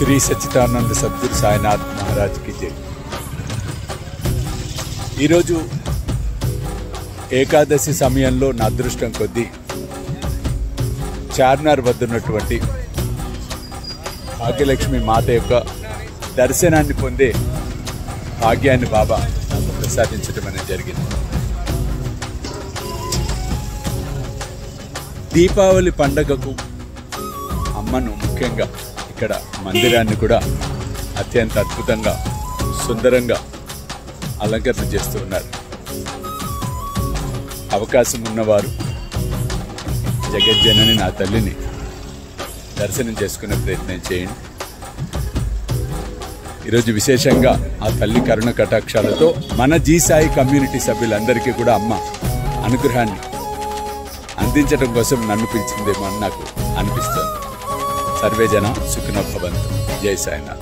శ్రీ సచ్చిదానంద సద్గురు సాయినాథ్ మహారాజ్కి జై. ఈరోజు ఏకాదశి సమయంలో నా అదృష్టం కొద్దీ చార్మినార్ వద్ద ఉన్నటువంటి భాగ్యలక్ష్మి మాత యొక్క దర్శనాన్ని పొందే భాగ్యాన్ని బాబా నాకు ప్రసాదించడం అనేది జరిగింది. దీపావళి పండగకు అమ్మను ముఖ్యంగా ఇక్కడ మందిరాన్ని కూడా అత్యంత అద్భుతంగా సుందరంగా అలంకరణ చేస్తూ ఉన్నారు. అవకాశం ఉన్నవారు జగజ్జనని నా తల్లిని దర్శనం చేసుకునే ప్రయత్నం చేయండి. ఈరోజు విశేషంగా ఆ తల్లి కరుణ కటాక్షాలతో మన జీ సాయి కమ్యూనిటీ సభ్యులందరికీ కూడా అమ్మ అనుగ్రహాన్ని అందించడం కోసం నన్ను పిలిచిందేమో అని నాకు అనిపిస్తుంది. సర్వే జన సుఖినో భవంతు. జై సాయినాథ్.